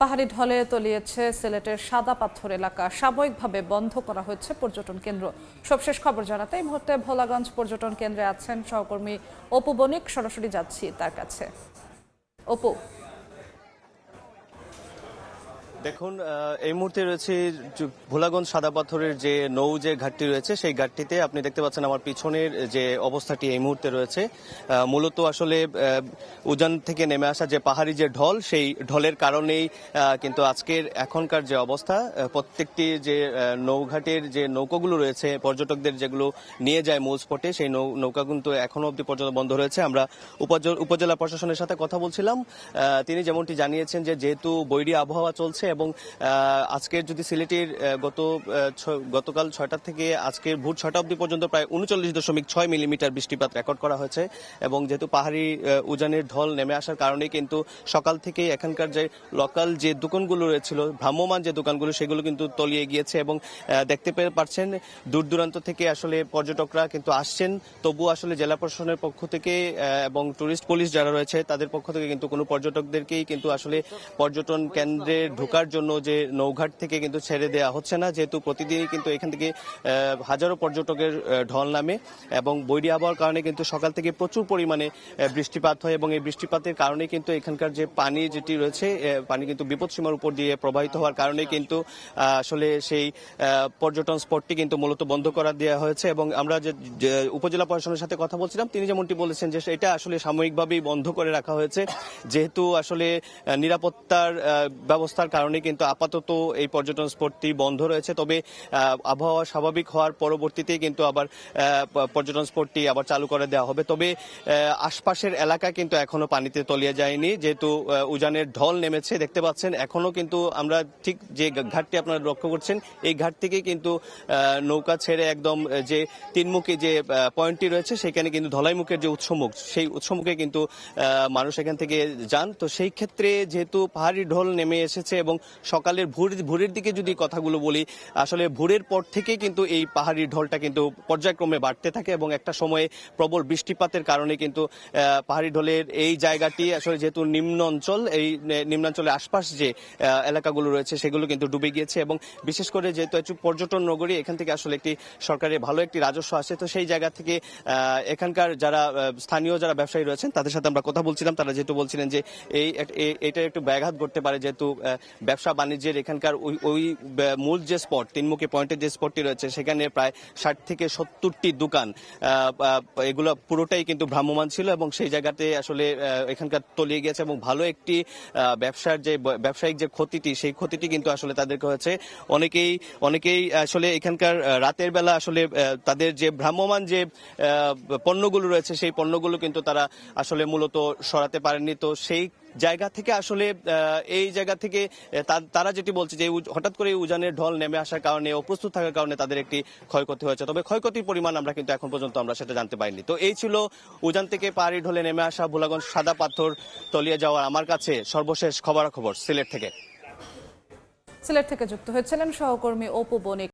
পাহাড়ি ঢলে তলিয়েছে সিলেটের সাদা পাথর এলাকা, সাময়িকভাবে বন্ধ করা হয়েছে পর্যটন কেন্দ্র। সবশেষ খবর জানাতে এই মুহূর্তে ভোলাগঞ্জ পর্যটন কেন্দ্রে আছেন সহকর্মী অপু বণিক। সরাসরি যাচ্ছি তার কাছে। অপু, দেখুন, এই মুহূর্তে রয়েছে ভোলাগঞ্জ সাদা পাথরের যে নৌ যে ঘাটটি রয়েছে সেই ঘাটটিতে আপনি দেখতে পাচ্ছেন আমার পিছনের যে অবস্থাটি এই মুহূর্তে রয়েছে। মূলত আসলে উজান থেকে নেমে আসা যে পাহাড়ি যে ঢল, সেই ঢলের কারণেই কিন্তু আজকের এখনকার যে অবস্থা, প্রত্যেকটি যে নৌঘাটের যে নৌকাগুলো রয়েছে পর্যটকদের যেগুলো নিয়ে যায় মূল স্পটে, সেই নৌকা কিন্তু এখনো অব্দি পর্যন্ত বন্ধ রয়েছে। আমরা উপজেলা প্রশাসনের সাথে কথা বলছিলাম, তিনি যেমনটি জানিয়েছেন যে যেহেতু বৈরী আবহাওয়া চলছে এবং আজকের যদি সিলেটের গতকাল 6টা থেকে আজকের ভোর 6টা অবধি পর্যন্ত প্রায় 39.6 মিলিমিটার বৃষ্টিপাত রেকর্ড করা হয়েছে এবং যেহেতু পাহাড়ি উজানের ঢল নেমে আসার কারণে কিন্তু সকাল থেকে এখানকার যে লোকাল যে দোকানগুলো রয়েছিল, ভ্রাম্যমান যে দোকানগুলো, সেগুলো কিন্তু তলিয়ে গিয়েছে এবং দেখতে পাচ্ছেন দূর দূরান্ত থেকে আসলে পর্যটকরা কিন্তু আসছেন। তবু আসলে জেলা প্রশাসনের পক্ষ থেকে এবং টুরিস্ট পুলিশ যারা রয়েছে তাদের পক্ষ থেকে কিন্তু কোনো পর্যটকদেরকেই কিন্তু আসলে পর্যটন কেন্দ্রে ঢোকার জন্য যে নৌঘাট থেকে কিন্তু ছেড়ে দেওয়া হচ্ছে না, যেহেতু প্রতিদিনই কিন্তু এখান থেকে হাজারো পর্যটকের ঢল নামে এবং বৈরী আবহাওয়ার কারণে কিন্তু সকাল থেকে প্রচুর পরিমাণে বৃষ্টিপাত হয় এবং এই বৃষ্টিপাতের কারণে কিন্তু এখানকার যে পানি যেটি রয়েছে, পানি কিন্তু বিপদসীমার উপর দিয়ে প্রবাহিত হওয়ার কারণে কিন্তু আসলে সেই পর্যটন স্পটটি কিন্তু মূলত বন্ধ করা দেওয়া হয়েছে। এবং আমরা যে উপজেলা প্রশাসনের সাথে কথা বলছিলাম, তিনি যেমনটি বলেছেন যে এটা আসলে সাময়িকভাবেই বন্ধ করে রাখা হয়েছে, যেহেতু আসলে নিরাপত্তার ব্যবস্থার কারণে কিন্তু আপাতত এই পর্যটন স্পটটি বন্ধ রয়েছে। তবে আবহাওয়া স্বাভাবিক হওয়ার পরবর্তীতে কিন্তু আবার পর্যটন স্পটটি আবার চালু করে দেওয়া হবে। তবে আশপাশের এলাকা কিন্তু এখনো পানিতে তলিয়ে যায়নি, যেহেতু উজানের ঢল নেমেছে। দেখতে পাচ্ছেন এখনো কিন্তু আমরা ঠিক যে ঘাটটি আপনারা লক্ষ্য করছেন, এই ঘাট থেকে কিন্তু নৌকা ছেড়ে একদম যে তিনমুখী যে পয়েন্টটি রয়েছে সেখানে কিন্তু ধলাইমুখের যে উৎসমুখ, সেই উৎসমুখে কিন্তু মানুষ এখান থেকে যান। তো সেই ক্ষেত্রে যেহেতু পাহাড়ি ঢল নেমে এসেছে এবং সকালের ভোরের দিকে যদি কথাগুলো বলি, আসলে ভোরের পর থেকে কিন্তু এই পাহাড়ি ঢলটা কিন্তু পর্যায়ক্রমে বাড়তে থাকে এবং একটা সময়ে প্রবল বৃষ্টিপাতের কারণে কিন্তু পাহাড়ি ঢলের এই জায়গাটি আসলে যেহেতু নিম্ন অঞ্চল, এই নিম্নাঞ্চলের আশপাশ যে এলাকাগুলো রয়েছে সেগুলো কিন্তু ডুবে গিয়েছে এবং বিশেষ করে যেহেতু একটু পর্যটন নগরী, এখান থেকে আসলে একটি সরকারের ভালো একটি রাজস্ব আসে। তো সেই জায়গা থেকে এখানকার যারা স্থানীয় যারা ব্যবসায়ী রয়েছেন তাদের সাথে আমরা কথা বলছিলাম, তারা যেহেতু বলছিলেন যে এটা একটু ব্যাঘাত করতে পারে, যেহেতু ব্যবসা বাণিজ্যের এখানকার ওই মূল যে স্পট, তিনমুখী পয়েন্টের যে স্পটটি রয়েছে সেখানে প্রায় 60 থেকে 70টি দোকান, এগুলো পুরোটাই কিন্তু ভ্রাম্যমান ছিল এবং সেই জায়গাতে আসলে এখানকার তলিয়ে গেছে এবং ভালো একটি ব্যবসায়িক যে ক্ষতিটি, সেই ক্ষতিটি কিন্তু আসলে তাদেরকে হয়েছে। অনেকেই আসলে এখানকার রাতের বেলা আসলে তাদের যে ভ্রাম্যমান যে পণ্যগুলো রয়েছে সেই পণ্যগুলো কিন্তু তারা আসলে মূলত সরাতে পারেননি। তো সেই জায়গা থেকে আসলে এই জায়গা থেকে তারা যেটি বলছে যে হঠাৎ করে উজানের ঢল নেমে আসার কারণে, অপ্রস্তুত থাকার কারণে তাদের একটি ক্ষয়ক্ষতি হয়েছে। তবে ক্ষয়ক্ষতির পরিমাণ আমরা কিন্তু এখন পর্যন্ত আমরা সেটা জানতে পারিনি। তো এই ছিল উজান থেকে পাহাড়ি ঢলে নেমে আসা ভোলাগঞ্জ সাদা পাথর তলিয়ে যাওয়ার আমার কাছে সর্বশেষ খবরাখবর সিলেট থেকে সিলেট থেকে যুক্ত হয়েছিলেন সহকর্মী অপু বণিক।